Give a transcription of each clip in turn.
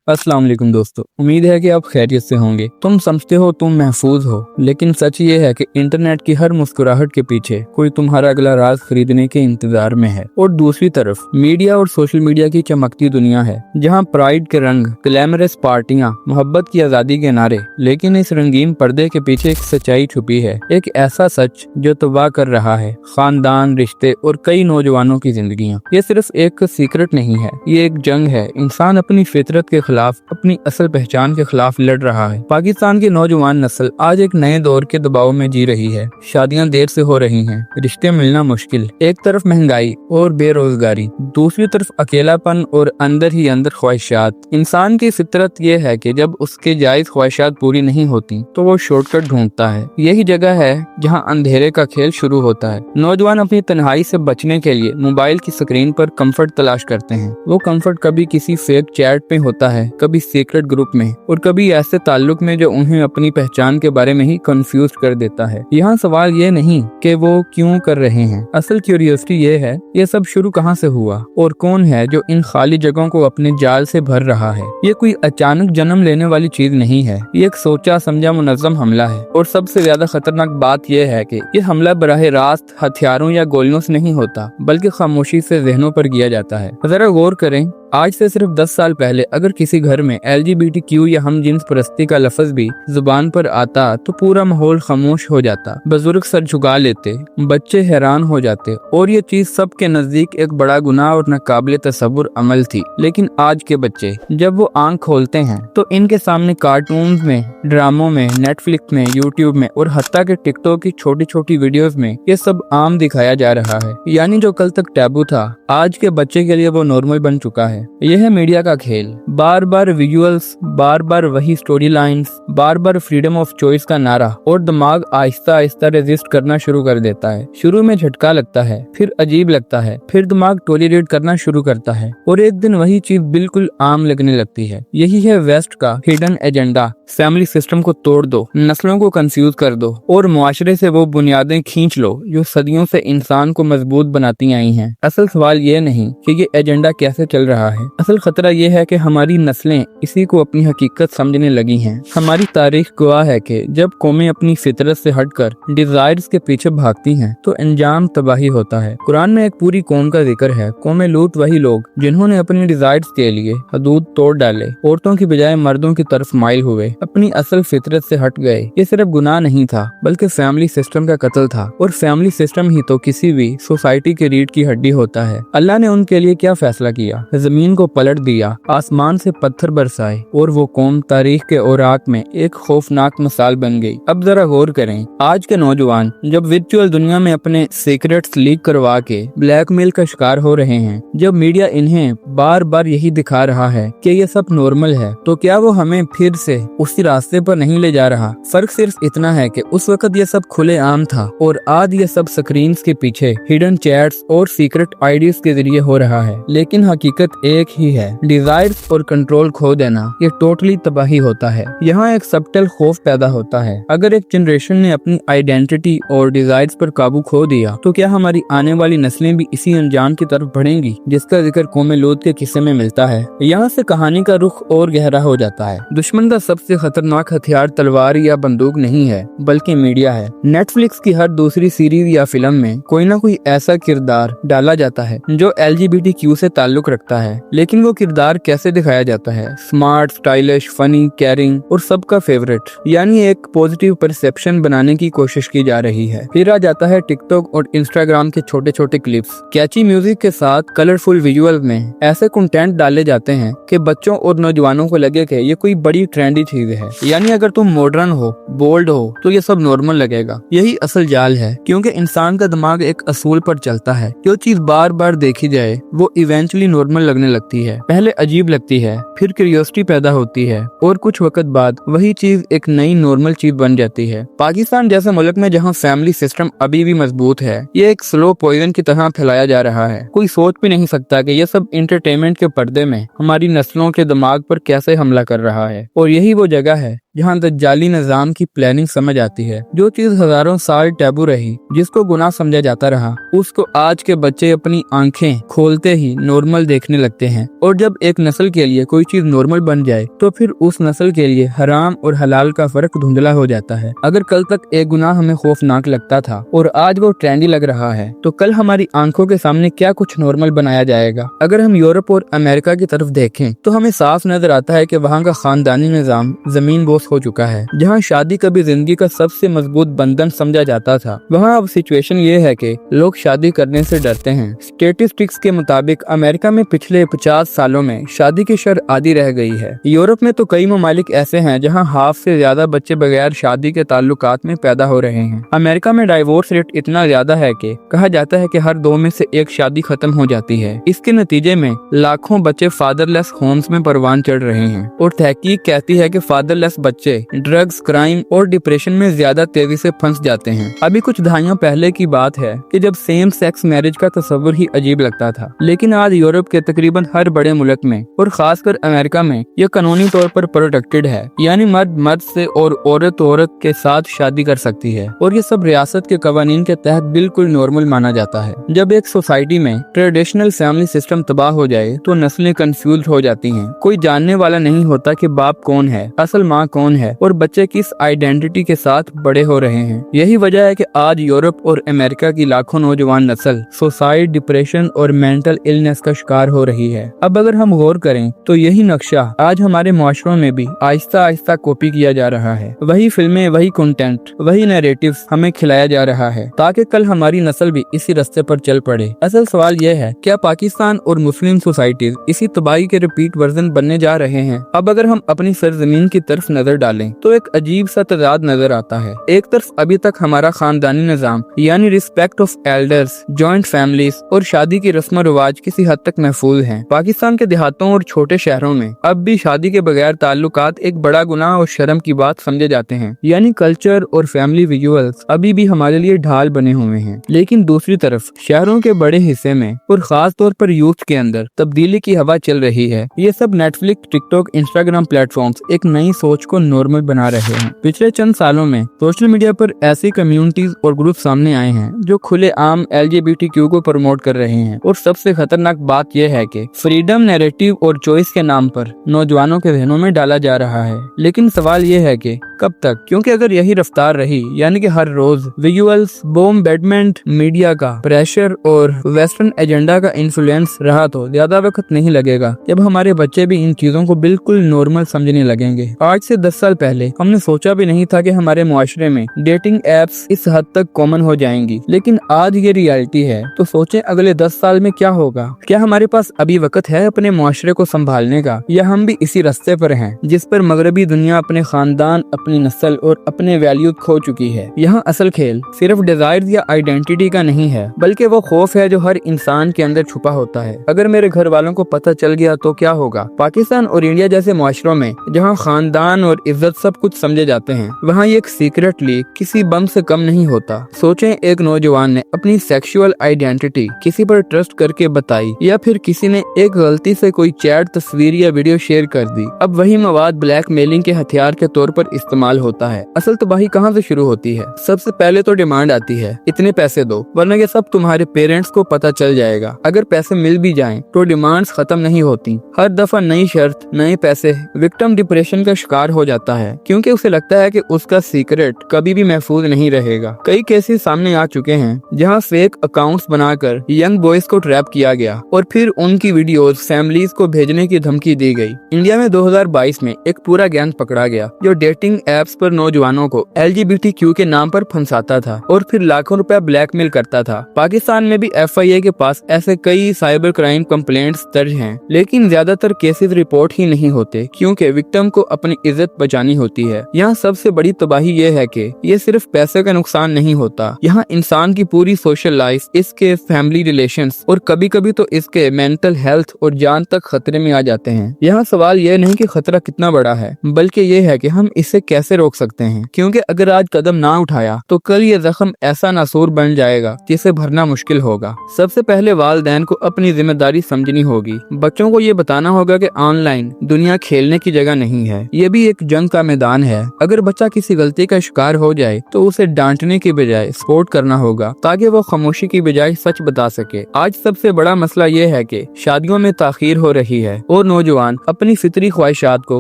अस्सलाम वालेकुम दोस्तों, उम्मीद है कि आप खैरियत से होंगे। तुम समझते हो तुम महफूज हो, लेकिन सच ये है कि इंटरनेट की हर मुस्कुराहट के पीछे कोई तुम्हारा अगला राज खरीदने के इंतजार में है। और दूसरी तरफ मीडिया और सोशल मीडिया की चमकती दुनिया है, जहां प्राइड के रंग, ग्लैमरस पार्टियां, मोहब्बत की आजादी के नारे। लेकिन इस रंगीन पर्दे के पीछे एक सच्चाई छुपी है, एक ऐसा सच जो तबाह कर रहा है खानदान, रिश्ते और कई नौजवानों की जिंदगियां। ये सिर्फ एक सीक्रेट नहीं है, ये एक जंग है। इंसान अपनी फितरत के खिलाफ, अपनी असल पहचान के खिलाफ लड़ रहा है। पाकिस्तान की नौजवान नस्ल आज एक नए दौर के दबाव में जी रही है। शादियां देर से हो रही हैं, रिश्ते मिलना मुश्किल। एक तरफ महंगाई और बेरोजगारी, दूसरी तरफ अकेलापन और अंदर ही अंदर ख्वाहिशात। इंसान की फितरत ये है कि जब उसके जायज ख्वाहिशात पूरी नहीं होती तो वो शॉर्टकट ढूंढता है। यही जगह है जहाँ अंधेरे का खेल शुरू होता है। नौजवान अपनी तन्हाई से बचने के लिए मोबाइल की स्क्रीन पर कंफर्ट तलाश करते हैं। वो कंफर्ट कभी किसी फेक चैट पे होता है, कभी सीक्रेट ग्रुप में, और कभी ऐसे ताल्लुक में जो उन्हें अपनी पहचान के बारे में ही कंफ्यूज कर देता है। यहाँ सवाल ये नहीं कि वो क्यों कर रहे हैं, असल क्यूरियोसिटी ये है ये सब शुरू कहाँ से हुआ और कौन है जो इन खाली जगहों को अपने जाल से भर रहा है। ये कोई अचानक जन्म लेने वाली चीज नहीं है, ये एक सोचा समझा मुनज़्ज़म हमला है। और सबसे ज्यादा खतरनाक बात यह है कि ये हमला बराह रास्त हथियारों या गोलियों से नहीं होता, बल्कि खामोशी से जहनों पर किया जाता है। जरा गौर करें, आज से सिर्फ 10 साल पहले अगर किसी घर में LGBTQ या हम जिन्स परस्ती का लफ्ज भी जुबान पर आता तो पूरा माहौल खामोश हो जाता, बुजुर्ग सर झुका लेते, बच्चे हैरान हो जाते और ये चीज सबके नजदीक एक बड़ा गुनाह और नाकाबिले तसव्वुर अमल थी। लेकिन आज के बच्चे जब वो आंख खोलते हैं तो इनके सामने कार्टून्स में, ड्रामों में, नेटफ्लिक्स में, यूट्यूब में और हत्ता के टिकटॉक की छोटी छोटी वीडियोस में ये सब आम दिखाया जा रहा है। यानी जो कल तक टैबू था, आज के बच्चे के लिए वो नॉर्मल बन चुका है। यह है मीडिया का खेल, बार बार विजुअल्स, बार बार वही story lines, bar bar freedom of choice का नारा, और दिमाग आहिस्ता आहिस्ता रेजिस्ट करना शुरू कर देता है। शुरू में झटका लगता है, फिर अजीब लगता है, फिर दिमाग टॉलरेट करना शुरू करता है और एक दिन वही चीज बिल्कुल आम लगने लगती है। यही है वेस्ट का हिडन एजेंडा। फैमिली सिस्टम को तोड़ दो, नस्लों को कंफ्यूज कर दो और मुआशरे से वो बुनियादें खींच लो जो सदियों से इंसान को मजबूत बनाती आई हैं। असल सवाल ये नहीं कि ये एजेंडा कैसे चल रहा है, असल खतरा ये है कि हमारी नस्लें इसी को अपनी हकीकत समझने लगी हैं। हमारी तारीख गवाह है कि जब कौमें अपनी फितरत से हटकर डिजायर्स के पीछे भागती हैं तो अंजाम तबाही होता है। कुरान में एक पूरी कौम का जिक्र है, कौमे लूत वही लोग जिन्होंने अपनी डिजायर्स के लिए हदूद तोड़ डाले, औरतों की बजाय मर्दों की तरफ माइल हुए, अपनी असल फितरत से हट गए। ये सिर्फ गुनाह नहीं था बल्कि फैमिली सिस्टम का कत्ल था, और फैमिली सिस्टम ही तो किसी भी सोसाइटी की रीढ़ की हड्डी होता है। अल्लाह ने उनके लिए क्या फैसला किया, जमीन को पलट दिया, आसमान से पत्थर बरसाए और वो कौम तारीख के औराक में एक खौफनाक मिसाल बन गई। अब जरा गौर करें, आज के नौजवान जब वर्चुअल दुनिया में अपने सीक्रेट्स लीक करवा के ब्लैकमेल का शिकार हो रहे हैं, जब मीडिया इन्हें बार बार यही दिखा रहा है कि ये सब नॉर्मल है, तो क्या वो हमें फिर से उसी रास्ते पर नहीं ले जा रहा? फर्क सिर्फ इतना है कि उस वक्त ये सब खुले आम था और आज ये सब स्क्रीन्स के पीछे हिडन चैट्स और सीक्रेट आईडीज के जरिए हो रहा है। लेकिन हकीकत एक ही है, डिजायर्स और कंट्रोल खो देना ये टोटली तबाही होता है। यहाँ एक सबटल खौफ पैदा होता है, अगर एक जनरेशन ने अपनी आइडेंटिटी और डिजायर्स पर काबू खो दिया तो क्या हमारी आने वाली नस्लें भी इसी अंजाम की तरफ बढ़ेंगी जिसका जिक्र कौमे लूत के किस्से में मिलता है? यहाँ से कहानी का रुख और गहरा हो जाता है। दुश्मन का सबसे खतरनाक हथियार तलवार या बंदूक नहीं है बल्कि मीडिया है। नेटफ्लिक्स की हर दूसरी सीरीज या फिल्म में कोई ना कोई ऐसा किरदार डाला जाता है जो LGBTQ से ताल्लुक रखता है, लेकिन वो किरदार कैसे दिखाया जाता है? स्मार्ट, स्टाइलिश, फनी, केयरिंग और सबका फेवरेट, यानी एक पॉजिटिव परसेप्शन बनाने की कोशिश की जा रही है। फिर आ जाता है टिकटॉक और इंस्टाग्राम के छोटे छोटे क्लिप्स, कैची म्यूजिक के साथ कलरफुल विजुअल में ऐसे कंटेंट डाले जाते हैं कि बच्चों और नौजवानों को लगे कि ये कोई बड़ी ट्रेंडी चीज है। यानी अगर तुम मॉडर्न हो, बोल्ड हो तो ये सब नॉर्मल लगेगा। यही असल जाल है, क्योंकि इंसान का दिमाग एक असूल पर चलता है, जो चीज बार बार देखी जाए वो इवेंचुअली नॉर्मल लगने लगती है। पहले अजीब लगती है, फिर क्यूरियोसिटी पैदा होती है और कुछ वक्त बाद वही चीज एक नई नॉर्मल चीज बन जाती है। पाकिस्तान जैसे मुल्क में जहाँ फैमिली सिस्टम अभी भी मजबूत है, ये एक स्लो पॉइजन की तरह फैलाया जा रहा है। कोई सोच भी नहीं सकता कि ये सब इंटरटेनमेंट के पर्दे में हमारी नस्लों के दिमाग पर कैसे हमला कर रहा है। और यही वो जगह है जहाँ दज्जाली निजाम की प्लानिंग समझ आती है। जो चीज हजारों साल टैबू रही, जिसको गुनाह समझा जाता रहा, उसको आज के बच्चे अपनी आंखें खोलते ही नॉर्मल देखने लगते हैं। और जब एक नस्ल के लिए कोई चीज नॉर्मल बन जाए तो फिर उस नस्ल के लिए हराम और हलाल का फर्क धुंधला हो जाता है। अगर कल तक एक गुनाह हमें खौफनाक लगता था और आज वो ट्रेंडी लग रहा है, तो कल हमारी आंखों के सामने क्या कुछ नॉर्मल बनाया जाएगा। अगर हम यूरोप और अमेरिका की तरफ देखें तो हमें साफ नजर आता है कि वहाँ का खानदानी निजाम जमीन बोस हो चुका है। जहाँ शादी कभी जिंदगी का सबसे मजबूत बंधन समझा जाता था, वहाँ अब सिचुएशन ये है कि लोग शादी करने से डरते हैं। स्टेटिस्टिक्स के मुताबिक अमेरिका में पिछले 50 सालों में शादी की शर्त आदी रह गई है। यूरोप में तो कई ममालिक ऐसे हैं जहाँ हाफ से ज्यादा बच्चे बगैर शादी के ताल्लुकात में पैदा हो रहे हैं। अमेरिका में डाइवोर्स रेट इतना ज्यादा है कि कहा जाता है कि हर 2 में से एक शादी खत्म हो जाती है। इसके नतीजे में लाखों बच्चे फादरलेस होम्स में परवान चढ़ रहे हैं। और तहकीक कहती है कि फादरलेस बच्चे ड्रग्स, क्राइम और डिप्रेशन में ज्यादा तेजी से फंस जाते हैं। अभी कुछ दहाइयों पहले की बात है कि जब सेम सेक्स मैरिज का तस्वर ही अजीब लगता था, लेकिन आज यूरोप के तकरीबन हर बड़े मुल्क में और खासकर अमेरिका में यह कानूनी तौर पर प्रोटेक्टेड है। यानी मर्द मर्द से और औरत औरत के साथ शादी कर सकती है और ये सब रियासत के कवानीन के तहत बिल्कुल नॉर्मल माना जाता है। जब एक सोसाइटी में ट्रेडिशनल फैमिली सिस्टम तबाह हो जाए तो नस्लें कंफ्यूज हो जाती हैं। कोई जानने वाला नहीं होता कि बाप कौन है, असल माँ कौन है और बच्चे किस आइडेंटिटी के साथ बड़े हो रहे हैं। यही वजह है कि आज यूरोप और अमेरिका की लाखों नौजवान नस्ल सुसाइड, डिप्रेशन और मेंटल इलनेस का शिकार हो रही है। अब अगर हम गौर करें तो यही नक्शा आज हमारे मुआशरों में भी आहिस्ता आहिस्ता कॉपी किया जा रहा है। वही फिल्में, वही कंटेंट, वही नैरेटिव्स हमें खिलाया जा रहा है ताकि कल हमारी नस्ल भी इसी रास्ते पर चल पड़े। असल सवाल यह है, क्या पाकिस्तान और मुस्लिम सोसाइटीज इसी तबाही के रिपीट वर्जन बनने जा रहे हैं? अब अगर हम अपनी सरजमीन की तरफ नजर डालें तो एक अजीब सा तजाद नजर आता है। एक तरफ अभी तक हमारा खानदानी निजाम यानी respect of elders, joint families और शादी की रस्म रिवाज किसी हद तक महफूज हैं। पाकिस्तान के देहातों और छोटे शहरों में अब भी शादी के बगैर ताल्लुकात एक बड़ा गुनाह और शर्म की बात समझे जाते हैं। यानी कल्चर और फैमिली विजुअल्स अभी भी हमारे लिए ढाल बने हुए हैं। लेकिन दूसरी तरफ शहरों के बड़े हिस्से में और खास तौर पर यूथ के अंदर तब्दीली की हवा चल रही है। ये सब नेटफ्लिक्स, टिकटॉक, इंस्टाग्राम प्लेटफॉर्म्स एक नई सोच को नॉर्मल बना रहे हैं। पिछले चंद सालों में सोशल मीडिया पर ऐसी कम्युनिटीज और ग्रुप सामने आए हैं जो खुले आम LGBTQ को प्रमोट कर रहे हैं। और सबसे खतरनाक बात यह है कि फ्रीडम, नैरेटिव और चॉइस के नाम पर नौजवानों के जहनों में डाला जा रहा है। लेकिन सवाल यह है कि कब तक? क्योंकि अगर यही रफ्तार रही, यानी कि हर रोज विजुअल्स, बोम्बार्डमेंट, मीडिया का प्रेशर और वेस्टर्न एजेंडा का इन्फ्लुएंस रहा तो ज्यादा वक्त नहीं लगेगा जब हमारे बच्चे भी इन चीजों को बिल्कुल नॉर्मल समझने लगेंगे। आज से 10 साल पहले हमने सोचा भी नहीं था कि हमारे मुआशरे में डेटिंग एप्स इस हद तक कॉमन हो जाएंगी, लेकिन आज ये रियलिटी है। तो सोचें अगले 10 साल में क्या होगा? क्या हमारे पास अभी वक्त है अपने मुआशरे को संभालने का, या हम भी इसी रास्ते पर हैं जिस पर मगरबी दुनिया अपने खानदान, अपनी नस्ल और अपने वैल्यू खो चुकी है? यहाँ असल खेल सिर्फ डिजायर या आइडेंटिटी का नहीं है, बल्कि वो खौफ है जो हर इंसान के अंदर छुपा होता है। अगर मेरे घर वालों को पता चल गया तो क्या होगा? पाकिस्तान और इंडिया जैसे मुआशरों में जहाँ खानदान और इज्जत सब कुछ समझे जाते हैं, वहाँ ये एक सीक्रेट लीक किसी बम से कम नहीं होता। सोचें एक नौजवान ने अपनी सेक्सुअल आइडेंटिटी किसी पर ट्रस्ट करके बताई, या फिर किसी ने एक गलती से कोई चैट, तस्वीर या वीडियो शेयर कर दी। अब वही मवाद ब्लैकमेलिंग के हथियार के तौर पर इस्तेमाल होता है। असल तबाही कहाँ से शुरू होती है? सबसे पहले तो डिमांड आती है, इतने पैसे दो वरना ये सब तुम्हारे पेरेंट्स को पता चल जाएगा। अगर पैसे मिल भी जाएं तो डिमांड्स खत्म नहीं होती। हर दफा नई शर्त, नए पैसे। विक्टिम डिप्रेशन का शिकार हो जाता है क्योंकि उसे लगता है कि उसका सीक्रेट कभी भी महफूज नहीं रहेगा। कई केसेस सामने आ चुके हैं जहां फेक अकाउंट्स बनाकर यंग बॉयज को ट्रैप किया गया और फिर उनकी वीडियोस फैमिलीज को भेजने की धमकी दी गई। इंडिया में 2022 में एक पूरा गैंग पकड़ा गया जो डेटिंग एप्स पर नौजवानों को LGBTQ के नाम पर फंसाता था और फिर लाखों रुपया ब्लैकमेल करता था। पाकिस्तान में भी FIA के पास ऐसे कई साइबर क्राइम कंप्लेंट्स दर्ज हैं, लेकिन ज्यादातर केसेस रिपोर्ट ही नहीं होते क्योंकि विक्टिम को अपनी इज्जत बचानी होती है। यहाँ सबसे बड़ी तबाही ये है कि ये सिर्फ पैसे का नुकसान नहीं होता, यहाँ इंसान की पूरी सोशल लाइफ, इसके फैमिली रिलेशंस और कभी कभी तो इसके मेंटल हेल्थ और जान तक खतरे में आ जाते हैं। यहाँ सवाल ये नहीं कि खतरा कितना बड़ा है, बल्कि ये है कि हम इससे कैसे रोक सकते हैं, क्योंकि अगर आज कदम ना उठाया तो कल ये जख्म ऐसा नासूर बन जाएगा जिसे भरना मुश्किल होगा। सबसे पहले वालिदैन को अपनी जिम्मेदारी समझनी होगी। बच्चों को ये बताना होगा कि ऑनलाइन दुनिया खेलने की जगह नहीं है, ये भी एक जंग का मैदान है। अगर बच्चा किसी गलती का शिकार हो जाए तो उसे डांटने की बजाय सपोर्ट करना होगा, ताकि वो खामोशी की बजाय सच बता सके। आज सबसे बड़ा मसला ये है कि शादियों में ताखीर हो रही है और नौजवान अपनी फितरी ख्वाहिशात को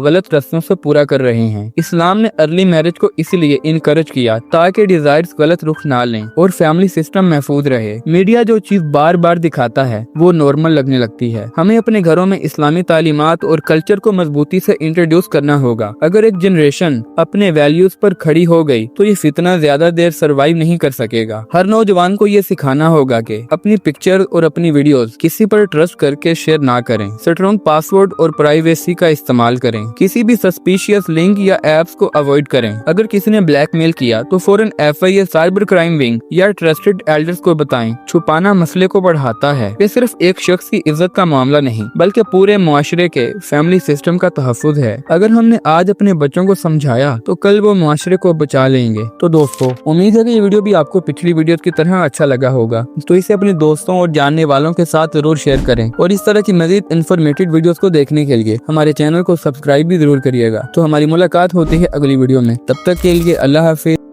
गलत रस्तों से पूरा कर रहे हैं। इस्लाम ने अर्ली मैरिज को इसलिए इनकरेज किया ताकि डिजायर्स गलत रुख ना लें और फैमिली सिस्टम महफूज रहे। मीडिया जो चीज बार बार दिखाता है वो नॉर्मल लगने लगती है। हमें अपने घरों में इस्लामी तालीमात और कल्चर को मजबूती से इंट्रोड्यूस करना होगा। अगर एक जनरेशन अपने वैल्यूज पर खड़ी हो गई तो ये फितना ज्यादा देर सरवाइव नहीं कर सकेगा। हर नौजवान को ये सिखाना होगा कि अपनी पिक्चर और अपनी वीडियोस किसी पर ट्रस्ट करके शेयर ना करें। स्ट्रॉन्ग पासवर्ड और प्राइवेसी का इस्तेमाल करें। किसी भी सस्पिशियस लिंक या एप्स को अवॉइड करें। अगर किसी ने ब्लैकमेल किया तो फौरन FIA साइबर क्राइम विंग या ट्रस्टेड एल्डर्स को बताएं। छुपाना मसले को बढ़ाता है। ये सिर्फ एक शख्स की इज्जत का मामला नहीं बल्कि पूरे मुआशरे के फैमिली सिस्टम का तहफ्फुज है। अगर हमने आज अपने बच्चों को समझाया तो कल वो मुआशरे को बचा लेंगे। तो दोस्तों, उम्मीद है कि ये वीडियो भी आपको पिछली वीडियो की तरह अच्छा लगा होगा, तो इसे अपने दोस्तों और जानने वालों के साथ जरूर शेयर करें। और इस तरह की मजीद इन्फॉर्मेटिव वीडियोस को देखने के लिए हमारे चैनल को सब्सक्राइब भी जरूर करिएगा। तो हमारी मुलाकात होती है अगली वीडियो में। तब तक के लिए अल्लाह हाफिज।